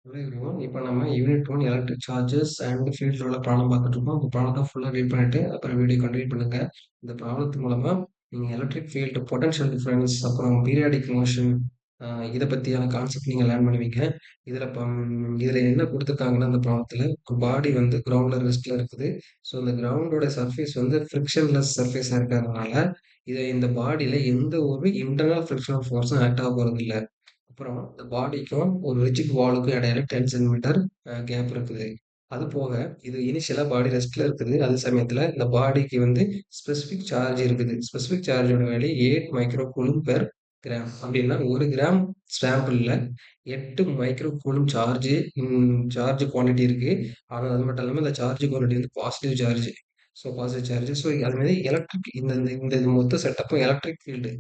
Hello everyone. இப்போ நம்ம unit 1 electric charges and ஃபீல்ட்ல உள்ள ப்ராப்ளம் பார்த்துட்டு இருக்கோம். அந்த ப்ராப்ளத்தை ஃபுல்லாக ரீட் பண்ணிட்டு அப்புறம் வீடியோ கண்டினியூ பண்ணுங்க. இந்த ப்ராப்ளத்து மூலமா நீங்கள் எலக்ட்ரிக் ஃபீல்டு பொட்டன்ஷியல் டிஃபரன்ஸ் அப்புறம் பீரியாடிக் மோஷன் இதை பற்றியான கான்செப்ட் நீங்கள் லேர்ன் பண்ணுவீங்க. இதில் இப்போ இதில் என்ன கொடுத்துருக்காங்கன்னா அந்த ப்ராப்ளத்தில் பாடி வந்து கிரவுண்டில் ரெஸ்ட்டில் இருக்குது. ஸோ இந்த கிரவுண்டோட சர்ஃபேஸ் வந்து ஃப்ரிக்ஷன்லெஸ் சர்ஃபேஸாக இருக்கிறதுனால இந்த பாடியில் எந்த ஒரு இன்டர்னல் ஃப்ரிக்ஷனல் ஃபோர்ஸும் ஆக்ட் ஆக போகிறது இல்லை. அப்புறம் இந்த பாடிக்கும் ஒரு ரிஜிட் வாலுக்கும் இடையில 10 சென்டிமீட்டர் கேப் இருக்குது. அது போக இது இனிஷியலா பாடி ரெஸ்ட்ல இருக்குது. அதே சமயத்துல இந்த பாடிக்கு வந்து ஸ்பெசிஃபிக் சார்ஜ் இருக்குது. ஸ்பெசிஃபிக் சார்ஜோட value 8 micro coulomb per gram. அப்படின்னா 1 கிராம் சாம்பிள்ல 8 மைக்ரோ கூலும் சார்ஜ் குவான்டிட்டி இருக்கு. ஆனா அது மட்டும் இல்லாம இந்த சார்ஜ் குவான்டிட்டி வந்து positive charge. So positive charge. So அது மாதிரி எலக்ட்ரிக் இந்த இந்த இந்த மொத்த செட்டப்பும் electric field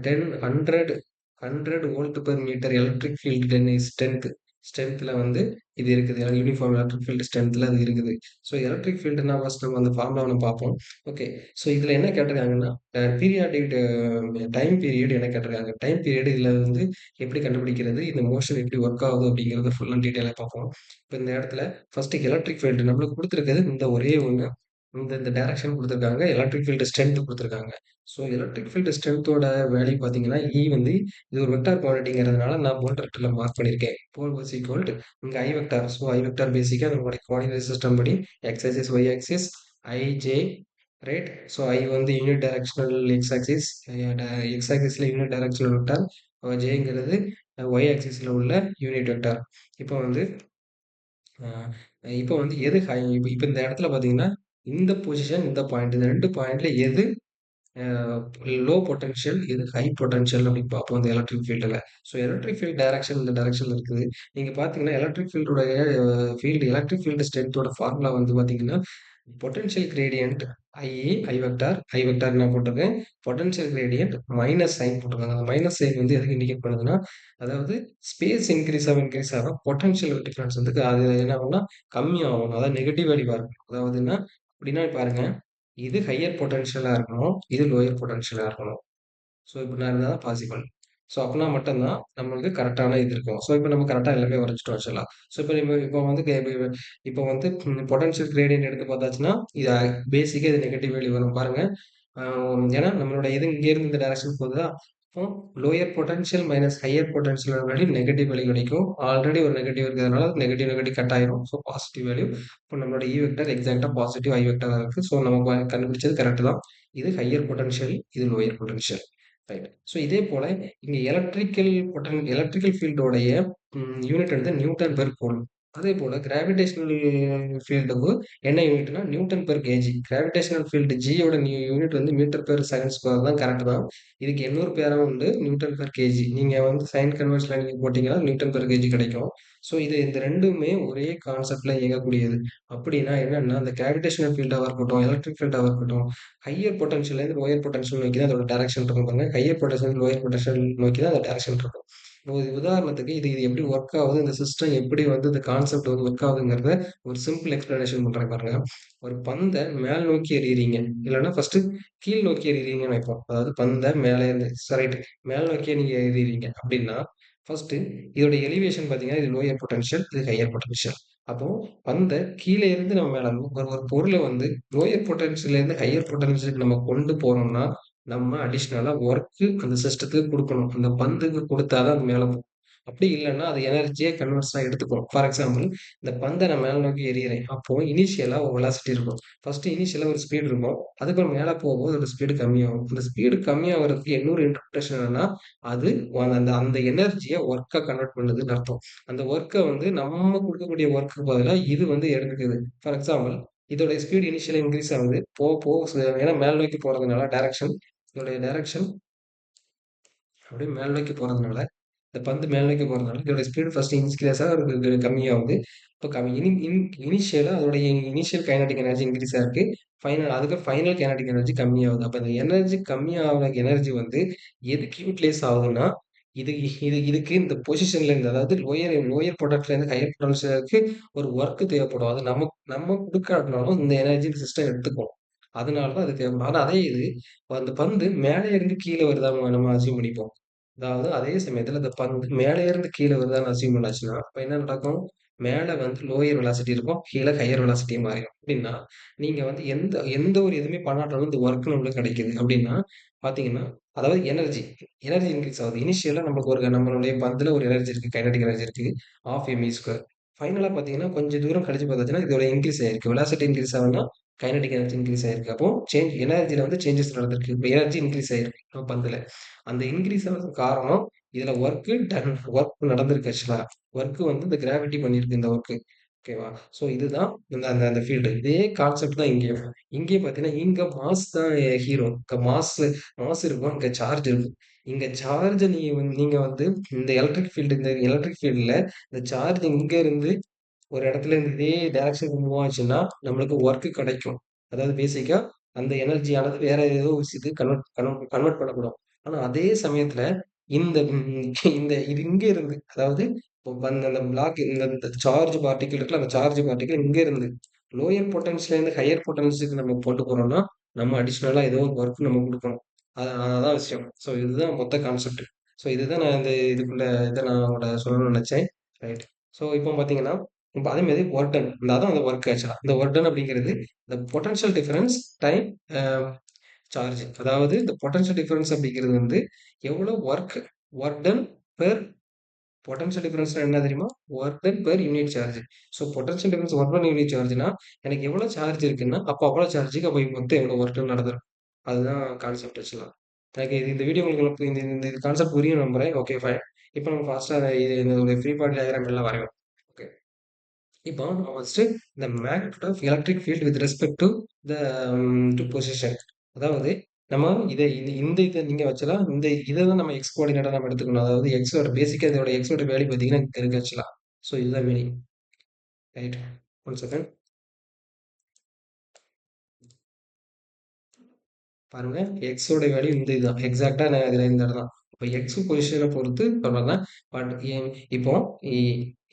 10 100 volt per metre electric field 10 is 10th ஸ்ட்ரென்த்ல வந்து இது இருக்குது. யூனிஃபார்ம் எலக்ட்ரிக் ஃபீல்டு ஸ்ட்ரென்த்ல அது இருக்குது. ஸோ எலக்ட்ரிக் ஃபீல்டுனா ஃபர்ஸ்ட் நம்ம அந்த ஃபார்முலா ஒன்று பார்ப்போம். ஓகே. ஸோ இதில் என்ன கேட்டிருக்காங்கன்னா பீரியாடிக் டைம் பீரியட் என்ன கேட்டிருக்காங்க. டைம் பீரியட் இதில் வந்து எப்படி கண்டுபிடிக்கிறது, இந்த மோஷன் எப்படி ஒர்க் ஆகுது அப்படிங்கிறத ஃபுல் அண்ட் டீட்டெயிலாக பார்ப்போம். இப்போ இந்த இடத்துல ஃபர்ஸ்ட் எலக்ட்ரிக் ஃபீல்டு நம்மளுக்கு கொடுத்துருக்கிறது இந்த ஒரே ஒன்று. இந்த டைரக்ஷன் கொடுத்துருக்காங்க. எலக்ட்ரிக் ஃபீல்டு ஸ்ட்ரென்த் கொடுத்துருக்காங்க. ஸோ எலக்ட்ரிக் ஃபீல்டு ஸ்ட்ரென்த்தோட வேல்யூ பார்த்தீங்கன்னா வந்து இது ஒரு வெக்டார் குவான்டிட்டிங்கிறதுனால நான் போல்ட் ரெக்டர்ல மார்க் பண்ணியிருக்கேன். போல் வாஸ் ஈக்குவல் டு இங்கே I vector. So I vector பேசிக்காக நம்மளுடைய கோஆர்டினேட் சிஸ்டம் படி X axis Y axis I J right. So I வந்து unit directional X axis, X ஆக்சிஸில் யூனிட் டைரக்ஷனல் வெக்டார், ஜேங்கிறது ஒய் ஆக்சிஸில் உள்ள யூனிட் வெக்டார். இப்போ வந்து அஹ், இப்போ வந்து எது ஹை, இப்போ இந்த இடத்துல பார்த்தீங்கன்னா இந்த பொசிஷன் இந்த பாயிண்ட் இந்த ரெண்டு பாயிண்ட்ல எது லோ பொட்டன்ஷியல் இது ஹை பொட்டன்ஷியல் அப்படின்னு பார்ப்போம் இந்த எலக்ட்ரிக் ஃபீல்டில். ஸோ எலக்ட்ரிக் ஃபீல்ட் டைரக்ஷன் இந்த டைரக்ஷனில் இருக்குது. நீங்கள் பார்த்தீங்கன்னா எலக்ட்ரிக் ஃபீல்டுடைய எலக்ட்ரிக் ஃபீல்டு ஸ்ட்ரென்த்தோட ஃபார்முலா வந்து பார்த்தீங்கன்னா பொட்டன்ஷியல் கிரேடியன்ட் ஐ வெக்டார் என்ன போட்டிருக்கேன், பொட்டன்ஷியல் கிரேடியன்ட் மைனஸ் சைன் போட்டிருக்காங்க. அந்த மைனஸ் சைன் வந்து எதுக்கு இண்டிகேட் பண்ணுதுன்னா அதாவது ஸ்பேஸ் இன்க்ரீஸ் ஆக பொட்டன்ஷியல் டிஃபரன்ஸ் வந்து அது என்ன ஆகும்னா கம்மியாகும். அதாவது நெகட்டிவ் வேல்யூவாக இருக்கும். அதாவதுன்னா அப்படின்னா பாருங்க, இது ஹையர் பொட்டன்ஷியலா இருக்கணும். இது லோயர் பொட்டன்ஷியலா இருக்கணும். ஸோ இப்படி நான் இருந்தா தான் பாசிபிள். ஸோ அப்பனா மட்டும் தான் நம்மளுக்கு கரெக்டான இது இருக்கும். ஸோ இப்போ நம்ம கரெக்டா எல்லாமே வரைஞ்சுட்டோம் ஆக்சுவலா. ஸோ இப்போ வந்து இப்போ வந்து பொட்டன்ஷியல் கிரேடியன்ட் எடுத்து பார்த்தாச்சுன்னா இது பேசிக்கா இது நெகட்டிவ் வேல்யூ வரும் பாருங்க. ஏன்னா நம்மளோட இது இங்க இருந்து இந்த டைரக்ஷன் போகுதா. அப்போ lower potential minus higher potential value negative value கிடைக்கும். ஆல்ரெடி ஒரு நெகட்டிவ் இருக்கிறதுனால நெகட்டிவ் நெகட்டிவ் கட் ஆயிரும். So positive value. இப்போ நம்மளோட இ வெக்டர் எக்ஸாக்டா பாசிட்டிவ் ஐ வெக்டரா இருக்கு. ஸோ நம்ம கண்டுபிடிச்சது கரெக்ட் தான். இது ஹையர் பொட்டன்ஷியல், இது லோயர் பொட்டன்ஷியல். ரைட். ஸோ இதே போல இங்க எலக்ட்ரிக்கல் ஃபீல்டோடைய யூனிட் வந்து நியூட்டன் பெர் கூலும். அதே போல கிராவிடேஷனல் ஃபீல்டுக்கு என்ன யூனிட்னா newton per KG. Gravitational field ஜியோட யூனிட் வந்து மீட்டர் பெர் செகண்ட் ஸ்கொயர் தான் கரெக்ட் தான். இதுக்கு இன்னொரு பேரும் உண்டு நியூட்டன் பெர் கேஜி. நீங்க வந்து சைன் கன்வென்ஷன்ல நீங்க போட்டீங்கன்னா நியூட்டன் பெர் கேஜி கிடைக்கும். ஸோ இந்த ரெண்டுமே ஒரே கான்செப்ட்ல இயங்கக்கூடியது. அப்படின்னா என்னன்னா அந்த கிராவிடேஷனல் ஃபீல்டாக இருக்கட்டும், எலக்ட்ரிக் ஃபீல்டாக இருக்கட்டும், ஹையர் பொட்டன்ஷியல்லேருந்து லோயர் பொட்டன்ஷியல் நோக்கி தான் அதோட டைரக்ஷன் இருக்கும் பாருங்க. ஹையர் பொட்டன்ஷியல் லோயர் பொட்டன்ஷியல் நோக்கி தான் அந்த டைரக்ஷன் இருக்கும். இப்போ உதாரணத்துக்கு இது இது எப்படி ஒர்க் ஆகுது, இந்த சிஸ்டம் எப்படி வந்து இந்த கான்செப்ட் வந்து ஒர்க் ஆகுதுங்கிறத ஒரு சிம்பிள் எக்ஸ்பிளனேஷன் பண்றேன் பாருங்க. ஒரு பந்தை மேல் நோக்கி எறியறீங்க, இல்லைன்னா ஃபர்ஸ்ட் கீழ் நோக்கி எறியறீங்கன்னு வைப்போம். அதாவது பந்தை மேலே இருந்து ரைட் மேல் நோக்கியே நீங்க எறியறீங்க அப்படின்னா ஃபர்ஸ்ட் இதோட எலிவேஷன் பாத்தீங்கன்னா இது லோயர் பொட்டன்ஷியல், இது ஹையர் பொட்டன்ஷியல். அப்போ பந்தை கீழே இருந்து நம்ம மேல ஒரு பொருளை வந்து லோயர் பொட்டன்ஷியல்ல இருந்து ஹையர் பொட்டன்ஷியலுக்கு நம்ம கொண்டு போறோம்னா நம்ம அடிஷ்னலா ஒர்க் அந்த சிஸ்டத்துக்கு கொடுக்கணும். அந்த பந்துக்கு கொடுத்தாதான் அது மேல போகும். அப்படி இல்லைன்னா அது எனர்ஜியை கன்வெர்ஸா எடுத்துக்கும். ஃபார் எக்ஸாம்பிள் இந்த பந்தை நான் மேல நோக்கி எறிகிறேன். அப்போ இனிஷியலா ஒரு வெலாசிட்டி இருக்கும். ஃபர்ஸ்ட் இனிஷியலா ஒரு ஸ்பீடு இருக்கும். அதுக்கப்புறம் மேல போகும்போது ஒரு ஸ்பீடு கம்மியாகும். இந்த ஸ்பீடு கம்மியாகிறதுக்கு இன்னொரு இன்டர்பிரேஷன் என்னன்னா அது அந்த அந்த எனர்ஜியை ஒர்க்கா கன்வெர்ட் பண்ணுதுன்னு அர்த்தம். அந்த ஒர்க்கை வந்து நம்ம கொடுக்கக்கூடிய ஒர்க்கு பதிலா இது வந்து எடுத்துக்குது. ஃபார் எக்ஸாம்பிள் இதோட ஸ்பீடு இனிஷியலா இன்க்ரீஸ் ஆகுது. போக போக ஏன்னா மேல் நோக்கி போறதுனால டைரக்ஷன் இதோடைய டைரக்ஷன் அப்படியே மேல் நோக்கி போறதுனால இந்த பந்து மேல் நோக்கி போறதுனால இதோட ஸ்பீடு ஃபர்ஸ்ட் இன்க்ரீஸா கம்மியாகுது. இப்போ கம்மி இனிஷியலா அதோட இனிஷியல் கைனடிக் எனர்ஜி இன்க்ரீஸா இருக்கு. அதுக்கு ஃபைனல் கைனடிக் எனர்ஜி கம்மியாகுது. அப்போ இந்த எனர்ஜி கம்மியாகிற எனர்ஜி வந்து எதுக்கு யூட்டிலைஸ் ஆகுதுன்னா இது இதுக்கு இந்த பொசிஷன்ல இருந்து அதாவது லோயர் பொட்டன்ஷியல் இருந்து ஹையர் பொட்டன்ஷியலுக்கு ஒரு ஒர்க் தேவைப்படும். அது நம்ம நம்ம கொடுக்காட்டினாலும் இந்த எனர்ஜி சிஸ்டம் எடுத்துக்கும். அதனால தான் அது தேவைப்படும். ஆனா அதே இது அந்த பந்து மேலே இருந்து கீழே வருதா நம்ம அசியூம் பண்ணிப்போம். அதாவது அதே சமயத்துல இந்த பந்து மேலே இருந்து கீழ வருதான்னு அஸ்யூம் பண்ணாச்சுன்னா, அப்ப என்ன நடக்கும்? மேல வந்து லோயர் வெலாசிட்டி இருக்கும். கீழ ஹையர் வெலாசிட்டியா மாறிடும். எப்படின்னா, நீங்க வந்து எந்த எந்த ஒரு எதுவுமே பண்ணாட்டாலும் இந்த ஒர்க் நம்மளுக்கு கிடைக்குது அப்படின்னா, பார்த்தீங்கன்னா, அதாவது எனர்ஜி எனர்ஜி இன்கிரீஸ் ஆகுது. இனிஷியலா நமக்கு ஒரு நம்மளுடைய பந்துல ஒரு எனர்ஜி இருக்கு. கைனடிக் எனர்ஜி இருக்கு. 1/2 mv². ஃபைனலா பார்த்தீங்கன்னா, கொஞ்சம் தூரம் கழிச்சு பார்த்தாச்சுன்னா, இதோட இன்கிரீஸ் ஆயிருக்கு. வெலாசிட்டி இன்கிரீஸ் ஆகுதுன்னா, கைனடிக் எனர்ஜி இன்கிரீஸ் ஆயிருக்கு. அப்போ எனர்ஜில வந்து சேஞ்சஸ் நடந்திருக்கு. இப்ப எனர்ஜி இன்கிரீஸ் ஆயிருக்கு நம்ம பந்துல. அந்த இன்கிரீஸ் ஆனதுக்கு காரணம் இதுல ஒர்க் நடந்திருக்கு ஆக்சுவலா. ஒர்க் வந்து இந்த கிராவிட்டி பண்ணியிருக்கு இந்த ஒர்க். ஓகேவா? ஸோ இதுதான் இந்த அந்த அந்த ஃபீல்டு. இதே கான்செப்ட் தான் இங்கேயும். இங்கேயும் பார்த்தீங்கன்னா, இங்க மாஸ் தான் ஹீரோ. இங்க மாஸ் இருக்கும். இங்க சார்ஜ் இருக்கும். இங்க சார்ஜ நீங்க வந்து இந்த எலக்ட்ரிக் ஃபீல்டுல இந்த சார்ஜ் இங்க இருந்து ஒரு இடத்துல இருந்து இதே டைரக்ஷனுக்கு மூவ் ஆச்சுன்னா, நம்மளுக்கு ஒர்க் கிடைக்கும். அதாவது பேசிக்கா அந்த எனர்ஜியானது வேற ஏதோ ஒரு விஷயத்துக்கு கன்வெர்ட் கன்வெர்ட் கன்வெர்ட் பண்ணப்படும். ஆனா அதே சமயத்துல இந்த இந்த இது இங்க இருந்து அதாவது இப்போ அந்த பிளாக் இந்த சார்ஜ் பார்ட்டிகிள் இருக்குல்ல, அந்த சார்ஜ் பார்ட்டிகிள் இங்க இருந்து லோயர் பொட்டன்ஷியல்ல இருந்து ஹையர் பொட்டன்ஷியலுக்கு நம்ம கொண்டு போறோம்னா, நம்ம அடிஷனலா ஏதோ ஒரு ஒர்க் நம்ம குடுக்கணும். அதான் விஷயம். ஸோ இதுதான் மொத்த கான்செப்ட். ஸோ இதுதான் நான் இந்த இதுக்குள்ள இத நான் உங்கள்ட்ட சொல்லணும்னு நெனச்சேன். ரைட். ஸோ இப்போ பார்த்தீங்கன்னா, இப்ப அதே மாரி வொர்க் டன். அதான் அந்த வொர்க் ஆக்சுவலா. இந்த வொர்க் டன் அப்படிங்கிறது இந்த potential difference time a charge. அதாவது இந்த பொட்டன்ஷியல் டிஃபரன்ஸ் அப்படிங்கிறது வந்து எவ்வளோ வொர்க் டன் பெர் பொட்டன்ஷியல் டிஃபரன்ஸ்னா என்ன தெரியுமா? Work done per unit charge. So potential difference work done unit சார்ஜ்னா எனக்கு எவ்வளோ சார்ஜ் இருக்குன்னா, அப்போ அவ்வளோ சார்ஜுக்கு அப்போ மொத்தம் எவ்வளோ வொர்க் டன் நடந்திருக்கும். அதுதான் கான்செப்ட் ஆக்சுவலா. எனக்கு இந்த வீடியோ உங்களுக்கு இந்த இந்த கான்செப்ட் புரியும் நம்புறேன். Okay fine. இப்போ நம்ம ஃபாஸ்ட்டா இதோட ஃப்ரீ பாடி டயகிராம் எல்லாம் வரைவோம். ஓகே. இப்போ நம்ம ஃபர்ஸ்ட் இந்த magnet of electric field with respect to the to position. அதாவது நம்ம இதை நீங்க வச்சலாம். இதை தான் நம்ம எக்ஸ் கோஆர்டினேட்டா நம்ம எடுத்துக்கணும். அதாவது எக்ஸோட பேசிக்கா இதோட எக்ஸோட வேல்யூ பார்த்தீங்கன்னா இங்க இருக்கு ஆக்சுவலா. ஸோ இதுதான் மீனிங். ரைட். One second. பாருங்க எக்ஸோட வேல்யூ இந்த இதுதான் எக்ஸாக்டா நான் இதுல இந்த இடம் தான். இப்போ எக்ஸ் பொசிஷனை பொறுத்து சொல்றேன். பட் இப்போ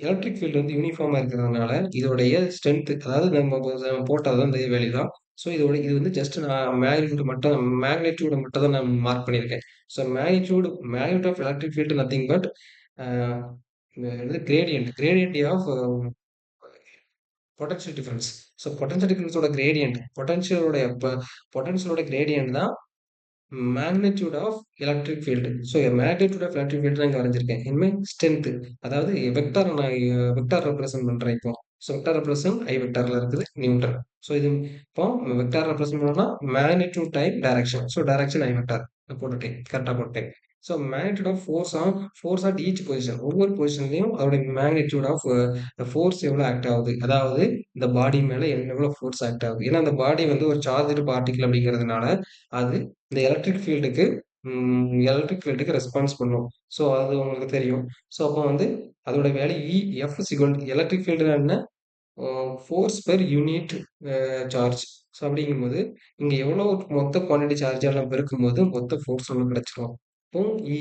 எலக்ட்ரிக் ஃபீல்டு வந்து யூனிஃபார்மா இருக்கிறதுனால இதோடைய ஸ்ட்ரென்த் அதாவது நம்ம போட்டது இந்த வேல்யூ தான். ஸோ இது வந்து ஜஸ்ட் நான் மேக்னிடியூட மட்டும் தான் நான் மார்க் பண்ணியிருக்கேன். So magnitude of electric field nothing but gradient of potential difference. So potential டிஃபரன்ஸோட கிரேடியன்ட் பொட்டன்ஷியலோட கிரேடியன்ட் தான் magnitude of electric field. So magnitude of electric field தான் இங்க வரைஞ்சிருக்கேன். இனிமே ஸ்ட்ரென்த் அதாவது வெக்டார் ரெப்ரசென்ட் பண்றேன் இப்போ. ஸோ வெக்டார் ரெப்ரசென்ட் ஐ வெக்டார்ல இருக்குது நியூட்டன். ஸோ இது இப்போ வெக்டார் ரெப்ரசென்ட் பண்ணோம்னா magnitude time direction. So direction I vector போட்டுட்டேன். கரெக்டா போட்டேன். So magnitude of force at each position. ஒவ்வொரு பொசிஷன்லயும் அதோட மேக்னிட்யூட் ஆஃப் ஃபோர்ஸ் எவ்வளவு ஆக்ட் ஆகுது. அதாவது இந்த பாடி மேல எவ்வளவு ஃபோர்ஸ் ஆக்ட் ஆகுது. ஏன்னா அந்த பாடி வந்து ஒரு சார்ஜ்டு பார்ட்டிகல் அப்படிங்கிறதுனால அது இந்த எலக்ட்ரிக் ஃபீல்டுக்கு ரெஸ்பான்ஸ் பண்ணும். ஸோ அது உங்களுக்கு தெரியும். ஸோ அப்போ வந்து அதோட வேல்யூ எஃப் எலக்ட்ரிக் ஃபீல்டுனா என்ன? Force per unit charge. So அப்படிங்கும்போது இங்க எவ்வளோ மொத்த குவான்டிட்டி சார்ஜ் எல்லாம் பெருக்கும்போது மொத்த ஃபோர்ஸ் நமக்கு கிடைச்சிரும். இப்போ இ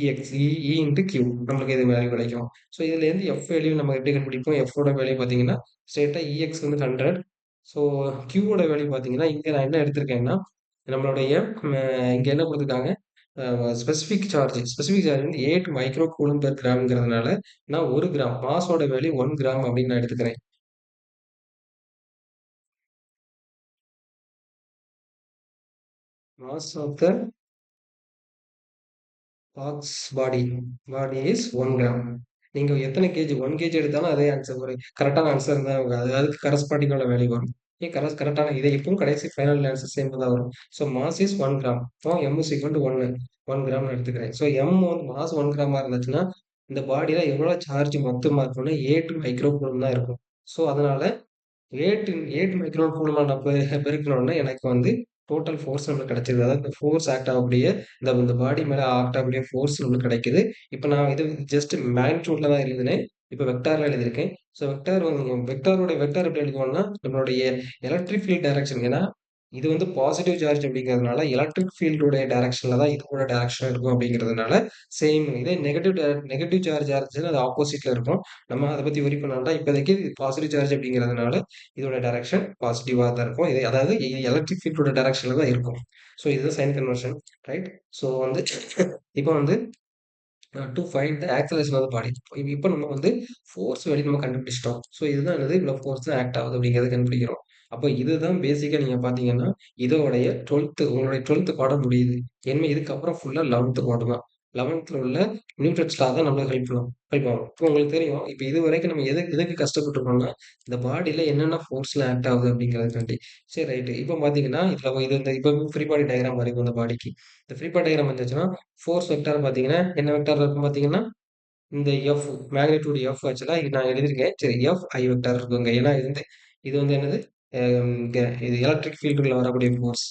இன்ட்டு கியூ நம்மளுக்கு இது வேல்யூ கிடைக்கும். ஸோ இதுலேருந்து எஃப் வேல்யூ நம்ம எப்படி கண்டுபிடிப்போம்? எஃபோட வேல்யூ பார்த்தீங்கன்னா ஸ்ட்ரெயிட்டாக இஎக்ஸ் வந்து 100. ஸோ கியூவோட வேல்யூ பார்த்தீங்கன்னா இங்கே நான் என்ன எடுத்திருக்கேன்னா நம்மளுடைய இங்க என்ன கொடுத்துருக்காங்க? ஸ்பெசிஃபிக் சார்ஜ் வந்து 8 மைக்ரோ கூலும் பெர் கிராம்ங்கிறதுனால நான் 1 கிராம் மாஸோட வேல்யூ 1 கிராம் அப்படின்னு நான் எடுத்துக்கிறேன். Mass of the box body is 1 gram. நீங்க எத்தனை கேஜி 1 கேஜி எடுத்தாலும் அதே ஆன்சர் வரும். கரெக்டான ஆன்சர் தான் அதுக்கு கரஸ்பாண்டிங்கான வேல்யூ வரும். கரெக்டான இதை இப்பவும் கடைசி ஃபைனல் ஆன்சர் சேம் தான் வரும். So mass is 1 gram. இப்போ எம் இஸ் ஈக்குவல் டு 1 கிராம்னு எடுத்துக்கிறேன். ஸோ எம் வந்து மாஸ் 1 கிராமா இருந்துச்சுன்னா இந்த பாடியில எவ்வளவு சார்ஜ் மொத்தமா இருக்கும்னா 8 மைக்ரோ கூலும் தான் இருக்கும். ஸோ அதனால 8 மைக்ரான் கூலுமா நான் பெருக்கணும்னா எனக்கு வந்து டோட்டல் ஃபோர்ஸ் நம்மளுக்கு கிடைச்சிருது. அதாவது இந்த ஃபோர்ஸ் ஆக்ட் ஆகக்கூடிய இந்த பாடி மேல ஆக்ட் ஆகக்கூடிய ஃபோர்ஸ் நம்மளுக்கு கிடைக்குது. இப்ப நான் இது ஜஸ்ட் மேக்னிட்யூட்ல தான் எழுதினேன். இப்ப வெக்டார்ல எழுதியிருக்கேன். ஸோ வெக்டார் எப்படி எழுதுவோம்னா நம்மளுடைய எலக்ட்ரிக் ஃபீல்ட் டைரக்ஷன். ஏன்னா இது வந்து பாசிட்டிவ் சார்ஜ் அப்படிங்கிறதுனால எலக்ட்ரிக் ஃபீல்டுடைய டைரக்ஷன்ல தான் இதோட டைரக்ஷன் இருக்கும் அப்படிங்கிறதுனால சேம் இதே நெகட்டிவ் சார்ஜ் இருந்துச்சுன்னா அது ஆப்போசிட்ல இருக்கும். நம்ம அதை பத்தி ஒரி பண்ண வேண்டாம். இப்போதைக்கு பாசிட்டிவ் சார்ஜ் அப்படிங்கிறதுனால இதோட டைரக்ஷன் பாசிட்டிவா தான் இருக்கும். இது அதாவது எலக்ட்ரிக் ஃபீல்டோட டைரக்ஷன்ல தான் இருக்கும். ஸோ இதுதான் சைன் கன்வென்ஷன். ரைட். ஸோ வந்து இப்போ வந்து to find the acceleration of the body. இப்ப நம்ம வந்து ஃபோர்ஸ் வேல்யூ நம்ம கண்டுபிடிச்சிட்டோம். ஸோ இதுதான் என்னது இவ்வளோ ஃபோர்ஸ் தான் ஆக்ட் ஆகுது அப்படிங்கிறத கண்டுபிடிக்கிறோம். அப்ப இதுதான் பேசிக்கா நீங்க பார்த்தீங்கன்னா, இதோடைய 12த் உங்களுடைய 12த் பாடம் முடியுது. இனிமே இதுக்கப்புறம் ஃபுல்லா 11த் பாடம் தான். 11த்ல உள்ள நியூட்டன்ஸ் லா தான் நம்மளுக்கு ஹெல்ப் ஆகும். இப்போ உங்களுக்கு தெரியும். இப்ப இதுவரைக்கும் நம்ம எதுக்கு கஷ்டப்பட்டுருக்கோம்னா, இந்த பாடியில என்னென்ன ஃபோர்ஸ்லாம் ஆக்ட் ஆகுது அப்படிங்கிறதுக்காண்டி. சரி ரைட்டு. இப்ப பார்த்தீங்கன்னா, இதுல இது இந்த இப்ப ஃப்ரீ பாடி டயகிராம் வரைவோம் இந்த பாடிக்கு. இந்த ஃப்ரீ பாடி டயகிராம் வந்துச்சுன்னா, ஃபோர்ஸ் வெக்டார் பார்த்தீங்கன்னா, என்ன வெக்டார் இருக்கும் பார்த்தீங்கன்னா, இந்த எஃப் மேக்னிட்யூட் எஃப் ஆக்சுவலா நான் எழுதியிருக்கேன். சரி எஃப் ஐ வெக்டார் இருக்குங்க. ஏன்னா இது வந்து என்னது இது எலக்ட்ரிக் ஃபீல்டுக்குள்ள வரக்கூடிய ஃபோர்ஸ்.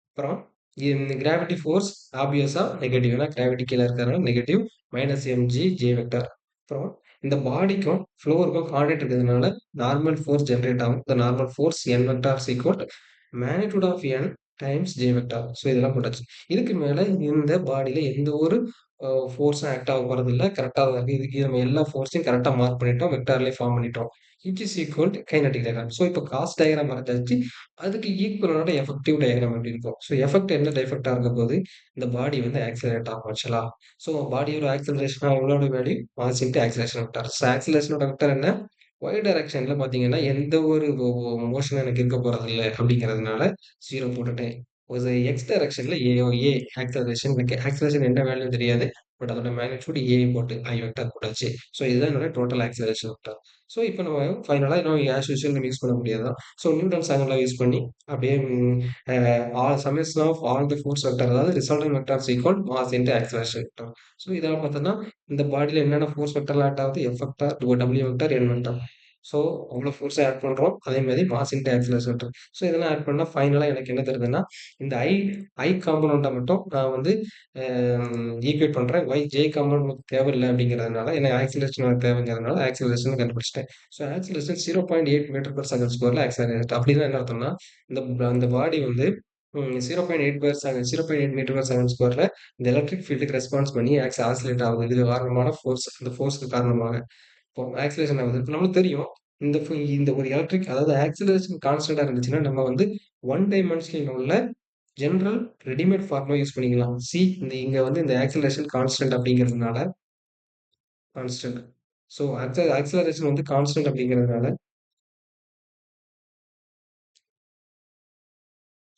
அப்புறம் இந்த கிராவிட்டி ஃபோர்ஸ் ஆப்வியஸா நெகட்டிவ். ஏன்னா கிராவிட்டி கீழ இருக்கிறதுனால negative minus MG J vector. அப்புறம் இந்த பாடிக்கும் ஃப்ளோருக்கும் கான்டாக்ட் இருக்கிறதுனால நார்மல் ஃபோர்ஸ் ஜெனரேட் ஆகும். இந்த normal force N vector is equal magnitude of N times J vector. So இதெல்லாம் போட்டாச்சு. இதுக்கு மேல இந்த பாடியில எந்த ஒரு ஃபோர்ஸும் ஆக்ட் ஆக போறதில்ல. கரெக்ட்டா தான் இருக்கு. இதுக்கு நம்ம எல்லா ஃபோர்ஸையும் கரெக்ட்டா மார்க் பண்ணிட்டோம். வெக்டார்லயே ஃபார்ம் பண்ணிட்டோம். Which is equal to kinetic diagram. So இப்போ காஸ் டயகிராம் வரைஞ்சாச்சு. அதுக்கு ஈக்குவலான எஃபெக்டிவ் டயகிராம் எப்படி இருக்கும்? ஸோ எஃபெக்ட் என்ன எஃபெக்ட்டா இருக்க போது, இந்த பாடி வந்து ஆக்ஸலரேட் ஆகும் ஆக்சுவலா. ஸோ பாடியோட ஆக்ஸலரேஷன் எவ்வளோட value? Mass into acceleration vector. So ஆக்ஸலரேஷனோட வெக்டார் என்ன? ஒய் டைரக்ஷன்ல பார்த்தீங்கன்னா, எந்த ஒரு மோஷனும் எனக்கு இருக்க போறதில்ல அப்படிங்கிறதுனால 0 போட்டுட்டேன். ஒரு எக்ஸ் டைரக்ஷன்ல ஏ ஆக்ஸலரேஷன் இருக்கு. ஆக்ஸலரேஷன் என்ன வேல்யூ தெரியாது. பட் அதோட மேக்னிட்யூட் ஏ போட்டு ஐ வெக்டார் போட்டாச்சு. ஸோ இதுதான் என்னோட டோட்டல் ஆக்ஸலரேஷன் வெக்டார். ஸோ இப்போ நம்ம ஃபைனலா இன்னும் ஆஸ் யூசுவல் நம்ம யூஸ் பண்ண முடியாது தான். ஸோ நியூட்டன்ஸ் ஆங்கிள யூஸ் பண்ணி அப்படியே all summation of all the force vector அதாவது resultant vector is equal mass into acceleration vector. So இதெல்லாம் பார்த்தோம்னா இந்த பாடியில என்னென்ன ஃபோர்ஸ் வெக்டார்லாம் ஆட் ஆகுது? F vector, W vector, N vector. So அவ்வளோ ஃபோர்ஸை ஆட் பண்றோம். அதே மாதிரி mass into acceleration vector. So இதெல்லாம் ஆட் பண்ணா ஃபைனலா எனக்கு என்ன தருதுன்னா, இந்த ஐ காம்போனன்ட்ட மட்டும் நான் வந்து ஈக்குவேட் பண்றேன். ஒய் ஜே காம்பவுண்ட் நமக்கு தேவையில்ல அப்படிங்கிறதுனால, ஏன்னா ஆக்ஸலரேஷன் எனக்கு தேவைங்கிறதுனால ஆக்ஸலரேஷன் கண்டுபிடிச்சிட்டேன். So acceleration 0.8 metre per second ஸ்கொயர்ல ஆக்ஸலரேட். அப்படின்னா என்ன அர்த்தம்னா, இந்த பாடி வந்து 0.8 மீட்டர் பெர் செகண்ட் ஸ்கொயர்ல இந்த எலக்ட்ரிக் ஃபீல்டுக்கு ரெஸ்பான்ஸ் பண்ணி ஆக்சிலேட் ஆகுது. இது காரணமான ஃபோர்ஸ். இந்த ஃபோர்ஸ்க்கு காரணமாக இப்போ ஆக்ஸலரேஷன் ஆகுது. இப்போ நம்மளுக்கு தெரியும். இந்த ஒரு எலக்ட்ரிக் அதாவது ஆக்ஸலரேஷன் கான்ஸ்டன்டா இருந்துச்சுன்னா, நம்ம வந்து ஒன் டைமென்ஷனல் உள்ள ஜெனரல் ரெடிமேட் ஃபார்முலா யூஸ் பண்ணிக்கலாம். இங்க வந்து இந்த ஆக்ஸலரேஷன் கான்ஸ்டன்ட் அப்படிங்கிறதுனால கான்ஸ்டன்ட். ஸோ ஆக்ஸலரேஷன் வந்து கான்ஸ்டன்ட் அப்படிங்கிறதுனால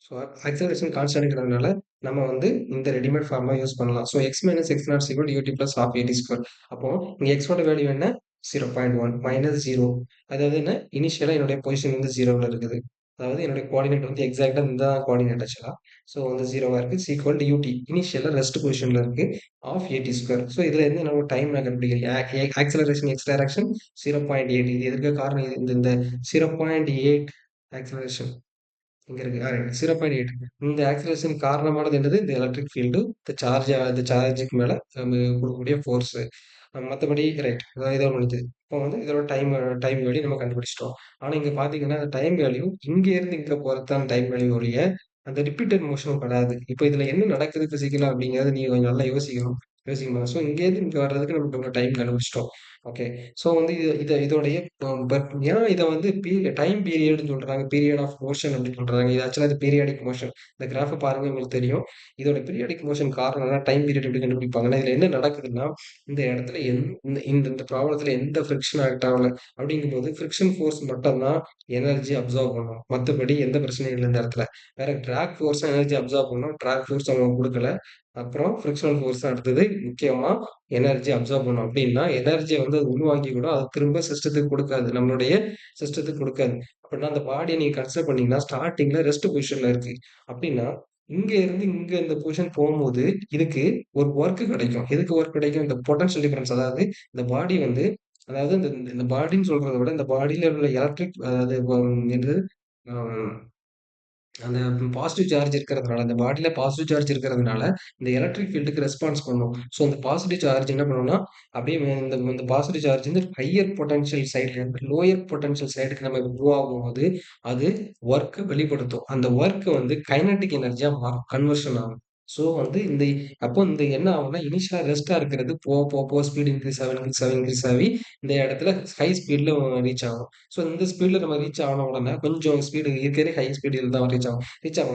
ஸோ ஆக்ஸலரேஷன் கான்ஸ்டன்ட்ங்கிறதுனால நம்ம வந்து இந்த ரெடிமேட் ஃபார்முலா யூஸ் பண்ணலாம். So X minus X naught equal UT plus half AT square. அப்போ இங்க எக்ஸோட வேல்யூ என்ன? 0.1 மைனஸ் 0. அதாவது என்ன? இனிஷியலா என்னுடைய பொசிஷன் வந்து 0ல இருக்குது. அதாவது என்னுடைய கோஆர்டினேட் வந்து எக்ஸாக்ட்டா இந்த கோஆர்டினேட் ஆக்சுவலா. ஸோ வந்து 0வா இருக்கு. Equal to UT. இனிஷியலா ரெஸ்ட் பொசிஷன்ல இருக்கு. Of AT square. ஸோ இதுல இருந்து நம்ம டைம் நான் கண்டுபிடிக்கிறேன். Acceleration X direction 0.8. இது எதுக்கு காரணம்? இந்த 0.8 ஆக்ஸலரேஷன் இங்க இருக்கு. 0.8. இந்த ஆக்ஸலரேஷன் காரணமானது என்னது? இந்த எலக்ட்ரிக் ஃபீல்டு, இந்த சார்ஜுக்கு மேல கொடுக்கக்கூடிய ஃபோர்ஸ். மத்தபடி ரைட். இதோட முடிஞ்சது. இப்போ வந்து இதோட டைம் வேல்யூ நம்ம கண்டுபிடிச்சிட்டோம். ஆனா இங்க பார்த்தீங்கன்னா, அந்த டைம் வேல்யூ இங்க இருந்து இங்க போறது தான் டைம் வேல்யூ ஒழிய, அந்த ரிப்பீட்டட் மோஷன் கிடையாது. இப்போ இதுல என்ன நடக்குது பிசிக்கலா அப்படிங்கிறத நீங்க கொஞ்சம் நல்லா யோசிக்கணும். யோசிக்கணும். ஸோ இங்கேருந்து இங்க வர்றதுக்கு நமக்கு இவ்வளோ டைம் கண்டுபிடிச்சிட்டோம். ஓகே. ஸோ வந்து இதோடைய பட் ஏன் இத வந்து டைம் பீரியட்ன்னு சொல்றாங்க. பீரியட் ஆஃப் மோஷன் அப்படின்னு சொல்றாங்க. இது ஆக்சுவலா இது பீரியாடிக் மோஷன். இந்த கிராஃப பாருங்க உங்களுக்கு தெரியும். இதோட பீரியாடிக் மோஷன் காரணம் என்ன? டைம் பீரியட் எப்படி கண்டுபிடிப்பாங்கன்னா, இதுல என்ன நடக்குதுன்னா, இந்த இடத்துல இந்த இந்த இந்த ப்ராப்ளத்துல எந்த ஃப்ரிக்ஷன் ஆக்ட் ஆகல. அப்படிங்கும்போது ஃப்ரிக்ஷன் ஃபோர்ஸ் மட்டும் தான் எனர்ஜி அப்சார்ப் பண்ணும். மத்தபடி எந்த பிரச்சனையும் இல்ல இந்த இடத்துல. வேற டிராக் ஃபோர்ஸ் எனர்ஜி அப்சார்ப் பண்ணும். டிராக் ஃபோர்ஸ் அவங்க குடுக்கல. அப்புறம் ஃப்ரிக்ஷனல் ஃபோர்ஸ் தான் அடுத்தது. முக்கியமா எனர்ஜி அப்சார்ப் பண்ணும். அப்படின்னா, எனர்ஜிய வந்து அது உள்வாங்கிக்கிடும். அது திரும்ப சிஸ்டத்துக்கு குடுக்காது. நம்மளுடைய சிஸ்டத்துக்கு குடுக்காது. அப்படின்னா, அந்த பாடிய நீங்க கன்சிடர் பண்ணீங்கன்னா, ஸ்டார்ட்டிங்ல ரெஸ்ட் பொசிஷன்ல இருக்கு. அப்படின்னா, இங்க இருந்து இங்க இந்த பொசிஷன் போம்போது, இதுக்கு ஒரு வொர்க் கிடைக்கும். எதுக்கு வொர்க் கிடைக்கும்? இந்த பொட்டன்ஷியல் டிஃபரன்ஸ் அதாவது இந்த பாடி வந்து அதாவது இந்த இந்த பாடின்னு சொல்றத விட, இந்த பாடியில உள்ள எலக்ட்ரிக் அதாவது என்னது? அ அந்த பாசிட்டிவ் சார்ஜ் இருக்கிறதுனால, அந்த பாடியில பாசிட்டிவ் சார்ஜ் இருக்கிறதுனால, இந்த எலக்ட்ரிக் ஃபீல்டுக்கு ரெஸ்பான்ஸ் பண்ணும். ஸோ, அந்த பாசிட்டிவ் சார்ஜ் என்ன பண்ணும்னா, அப்படியே இந்த இந்த பாசிட்டிவ் சார்ஜ் வந்து ஹையர் பொட்டன்ஷியல் சைட்ல இருந்து லோயர் பொட்டன்ஷியல் சைடுக்கு நம்ம மூவ் ஆகும்போது, அது வொர்க்க வெளிப்படுத்தும். அந்த வொர்க் வந்து கைனடிக் எனர்ஜியா மாறும். கன்வர்ஷன் ஆகும். ஸோ, வந்து அப்போ இந்த என்ன ஆகும்னா, இனிஷியலா ரெஸ்ட்டா இருக்கிறது போக ஸ்பீட் இன்கிரீஸ் ஆகி இந்த இடத்துல ஹை ஸ்பீட்ல ரீச் ஆகும். ஸோ இந்த ஸ்பீட்ல நம்ம ரீச் ஆன உடனே கொஞ்சம் ஸ்பீடு இருக்கிறதே ஹை ஸ்பீடில் தான் ரீச் ஆகும்.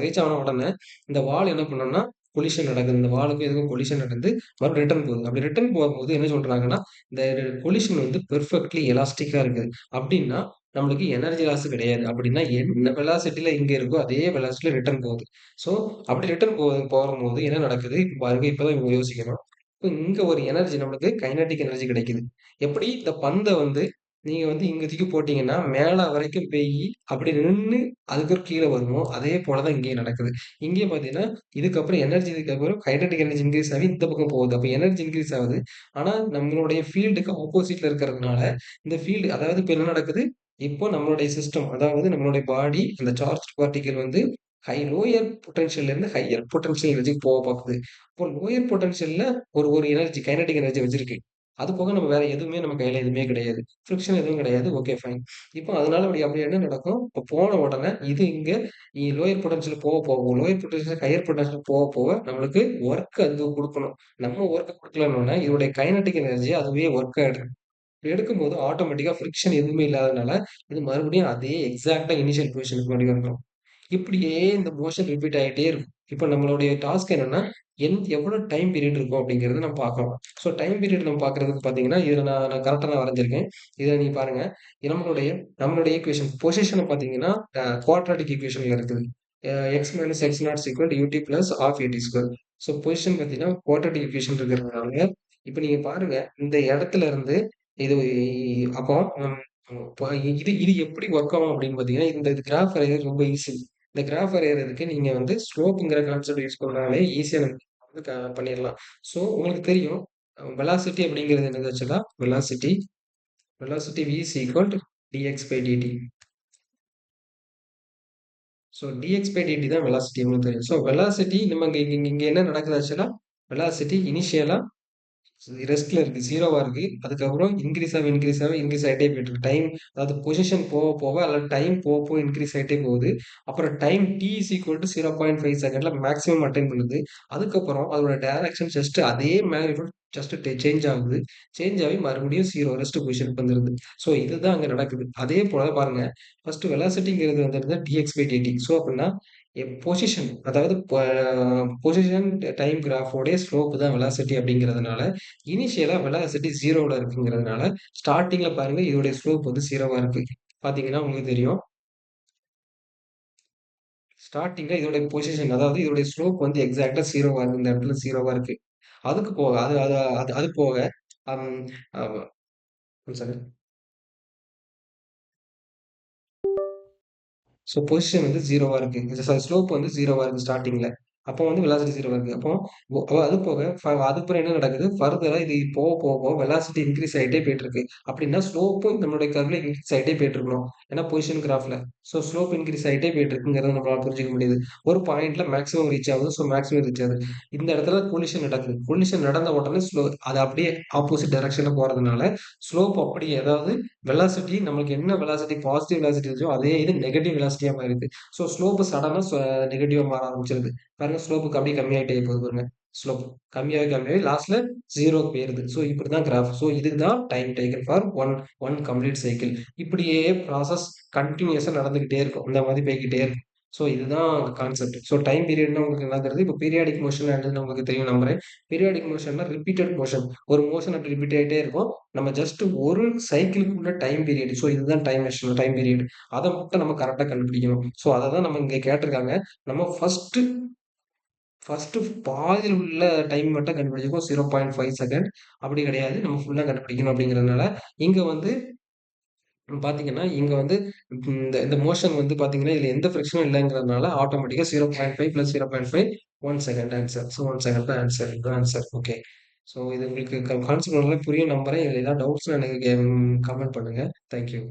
ரீச் ஆன உடனே இந்த வால் என்ன பண்ணும்னா, கொலிஷன் நடக்குது. இந்த வாலுக்கும் இதுக்கும் கொலிஷன் நடந்து மறுபடியும் ரிட்டர்ன் போகுது. அப்படி ரிட்டர்ன் போகும்போது என்ன சொல்றாங்கன்னா, இந்த கொலிஷன் வந்து பெர்ஃபெக்ட்லி எலாஸ்டிக்கா இருக்குது. அப்படின்னா நம்மளுக்கு எனர்ஜி லாஸ் கிடையாது. அப்படின்னா என்ன வெலாசிட்டில இங்க இருக்கோ அதே வெலாசிட்டில ரிட்டர்ன் போகுது. ஸோ அப்படி ரிட்டர்ன் போகும்போது என்ன நடக்குது? இப்ப பாருங்க இப்பதான் இவங்க யோசிக்கணும். இப்ப இங்க ஒரு எனர்ஜி நம்மளுக்கு கைனடிக் எனர்ஜி கிடைக்குது. எப்படி இந்த பந்த வந்து நீங்க வந்து இங்க தூக்கி போட்டீங்கன்னா, மேல வரைக்கும் பெய்யி அப்படி நின்னு அதுக்கப்புறம் கீழ வருமோ, அதே போல தான் இங்கேயும் நடக்குது. இங்கேயும் பார்த்தீங்கன்னா, இதுக்கப்புறம் எனர்ஜி இதுக்கப்புறம் கைனடிக் எனர்ஜி இன்கிரீஸ் ஆகி இந்த பக்கம் போகுது. அப்ப எனர்ஜி இன்கிரீஸ் ஆகுது. ஆனா நம்மளுடைய ஃபீல்டுக்கு ஆப்போசிட்ல இருக்கிறதுனால, இந்த ஃபீல்டு அதாவது இப்ப என்ன நடக்குது? இப்போ நம்மளுடைய சிஸ்டம் அதாவது நம்மளுடைய பாடி அந்த சார்ஜ் பார்ட்டிகிள் வந்து லோயர் பொட்டன்ஷியல்ல இருந்து ஹையர் பொட்டன்ஷியல் எனர்ஜிக்கு போக பாக்குது. இப்போ லோயர் பொட்டன்ஷியல்ல ஒரு ஒரு எனர்ஜி கைனடிக் எனர்ஜி வச்சிருக்கு. அது போக நம்ம வேற எதுவுமே நம்ம கையில எதுவுமே கிடையாது. ஃப்ரிக்ஷன் எதுவும் கிடையாது. Okay fine. இப்போ அதனால அப்படி என்ன நடக்கும்? இப்போ போன உடனே இது இங்க lower potential lower potential higher potential போக நம்மளுக்கு ஒர்க் அது குடுக்கணும். நம்ம ஒர்க் குடுக்கலன்னோனே இதோடைய கைனடிக் எனர்ஜி அதுவே ஒர்க் எடுக்கும். இப்படி எடுக்கும்போது ஆட்டோமேட்டிக்கா ஃப்ரிக்ஷன் எதுவுமே இல்லாதனால, இது மறுபடியும் அதே எக்ஸாக்ட்டா இனிஷியல் பொசிஷனுக்கு மறுபடியும் வந்துரும். இப்படியே இந்த மோஷன் ரிப்பீட் ஆயிட்டே இருக்கும். இப்ப நம்மளுடைய டாஸ்க் என்னன்னா, எவ்வளவு டைம் பீரியட் இருக்கும் அப்படிங்கிறத நம்ம பார்க்கணும். ஸோ டைம் பீரியட் நம்ம பார்க்கறதுக்கு பார்த்தீங்கன்னா, இதுல நான் கரெக்ட்டா நான் வரைஞ்சிருக்கேன். இத நீங்க பாருங்க. நம்மளுடைய நம்மளுடைய ஈக்குவேஷன் பொசிஷன பார்த்தீங்கன்னா, குவாட்ராட்டிக் ஈக்குவேஷன்ல இருக்குது. X minus X naught equal to UT plus half AT square. So position பார்த்தீங்கன்னா, குவாட்ராட்டிக் ஈக்குவேஷன் இருக்கிறதுனால, இப்ப நீங்க பாருங்க, இந்த இடத்துல இருந்து இது அப்போ ம் இப்ப இது இது எப்படி ஒர்க் ஆகும் அப்படின்னு பார்த்தீங்கன்னா, இந்த கிராஃப் வரையறது ரொம்ப ஈஸி. இந்த கிராஃப் வரையறதுக்கு நீங்க வந்து ஸ்லோப்ங்கிற கான்செப்ட் யூஸ் பண்ணாலே ஈஸியா நம்ம வந்து பண்ணிடலாம். ஸோ உங்களுக்கு தெரியும் வெலாசிட்டி அப்படிங்கிறது என்னது ஆக்சுவலா velocity velocity v is equal to dx by dt. So dx by dt தான் வெலாசிட்டி உங்களுக்கு தெரியும். ஸோ வெலாசிட்டி நம்ம இங்க இங்க இங்க என்ன நடக்குது ஆக்சுவலா வெலாசிட்டி இனிஷியலா ரெஸ்ட்ல இருக்கு. 0வா இருக்கு. அதுக்கப்புறம் இன்கிரீஸ் ஆயிட்டே போயிட்டு இருக்கு. அதாவது பொசிஷன் போக அல்லது டைம் போக இன்கிரீஸ் ஆயிட்டே போகுது. அப்புறம் time t is equal to 0.5 செகண்ட்ல மேக்ஸிமம் அட்டைன் பண்ணுது. அதுக்கப்புறம் அதோட டைரக்ஷன் ஜஸ்ட் அதே மேக்னிட்யூட் ஜஸ்ட் சேஞ்ச் ஆகுது. சேஞ்ச் ஆகி மறுபடியும் 0 ரெஸ்ட் பொசிஷனுக்கு வந்துருது. ஸோ இதுதான் அங்க நடக்குது. அதே போல பாருங்க. ஃபர்ஸ்ட் வெலாசிட்டிங்கிறது வந்துருது dx by dt. ஸோ அப்படின்னா பொசிஷன் அதாவது பொசிஷன் டைம் கிராஃபோடைய ஸ்லோப் தான் வெலாசிட்டி அப்படிங்கிறதுனால இனிஷியலா வெலாசிட்டி 0ல இருக்குங்கிறதுனால, ஸ்டார்ட்டிங்ல பாருங்க இதோடைய ஸ்லோப் வந்து 0வா இருக்கு. பாத்தீங்கன்னா உங்களுக்கு தெரியும். ஸ்டார்ட்டிங்ல இதோடைய பொசிஷன் அதாவது இதோடைய ஸ்லோப் வந்து எக்ஸாக்ட்டா 0வா இருக்கு. இந்த இடத்துல 0வா இருக்கு. அதுக்கு போக அது அது அது அது போக அம் அ ஒன் செகண்ட். ஸோ பொசிஷன் வந்து 0வா இருக்கு. ஸ்லோப் வந்து 0வா இருக்கு ஸ்டார்ட்டிங்ல. அப்போ வந்து வெலாசிட்டி 0வா இருக்கு. அப்போ அது போக அதுக்கப்புறம் என்ன நடக்குது? ஃபர்தரா இது போக வெலாசிட்டி இன்கிரீஸ் ஆயிட்டே போயிட்டுருக்கு. அப்படின்னா ஸ்லோப்பும் நம்மளுடைய கர்வ்ல இன்கிரீஸ் ஆயிட்டே போயிட்டுருக்கணும். ஏன்னா பொசிஷன் கிராஃப்ல. ஸோ ஸ்லோப் இன்கிரீஸ் ஆயிட்டே போயிட்டுருக்குங்கிறத நம்மளால புரிஞ்சுக்க முடியுது. ஒரு பாயிண்ட்ல மேக்ஸிமம் ரீச் ஆகுது. ஸோ மேக்ஸிமம் ரீச் ஆகுது. இந்த இடத்துல கொலிஷன் நடக்குது. கொலிஷன் நடந்த உடனே அது அப்படியே ஆப்போசிட் டைரக்ஷன்ல போறதுனால, ஸ்லோப் அப்படியே அதாவது வெலாசிட்டி நம்மளுக்கு என்ன வெலாசிட்டி பாசிட்டிவ் வெலாசிட்டி இருந்துச்சோ அதே இது நெகட்டிவ் வெலாசிட்டியா மாறிடுது. ஸோ ஸ்லோப் சடனா நெகட்டிவா மாற ஆரம்பிச்சிருது. பாருங்க ஸ்லோப் அப்படியே கம்மியாயிட்டே போகுது பாருங்க. ஸ்லோப் கம்மியாகி லாஸ்ட்ல 0க்கு போயிருது. ஸோ இப்படிதான் கிராஃப். ஸோ இதுதான் time taken for one complete cycle. இப்படியே ப்ராசஸ் கன்டினியூஸா நடந்துகிட்டே இருக்கும். இந்த மாதிரி போய்க்கிட்டே இருக்கும். ஸோ இதுதான் கான்செப்ட். ஸோ டைம் பீரியட்னா உங்களுக்கு என்ன தெரியுது? இப்போ பீரியாடிக் மோஷன் என்னன்னு உங்களுக்கு தெரியும் நம்புறேன். பீரியாடிக் மோஷன்னா ரிப்பீட்டட் மோஷன். ஒரு மோஷன் அப்படி ரிப்பீட் ஆயிட்டே இருக்கும். நம்ம ஜஸ்ட் ஒரு சைக்கிளுக்குள்ள டைம் பீரியட். ஸோ இதுதான் டைம் பீரியட். அத மட்டும் நம்ம கரெக்ட்டா கண்டுபிடிக்கணும். ஸோ அததான் நம்ம இங்க கேட்டிருக்காங்க. நம்ம ஃபர்ஸ்ட் பாதியில உள்ள டைம் மட்டும் கண்டுபிடிச்சிருக்கோம். 0.5 செகண்ட். அப்படி கிடையாது. நம்ம ஃபுல்லா கண்டுபிடிக்கணும் அப்படிங்கிறதுனால, இங்க வந்து பாத்தீங்கன்னா, இங்க வந்து இந்த இந்த மோஷன் வந்து பாத்தீங்கன்னா, இதுல எந்த ஃபிரிக்ஷனும் இல்லங்கிறதுனால ஆட்டோமேட்டிக்கா 0.5 plus 0.5 1 second answer. So 1 second தான் ஆன்ஸர். இதுதான் ஆன்ஸர். ஓகே. ஸோ இது உங்களுக்கு கான்செப்ட் நல்லா புரியும் நம்புறேன். இதுல ஏதாவது டவுட்ஸ்னா எனக்கு கமெண்ட் பண்ணுங்க. Thank you.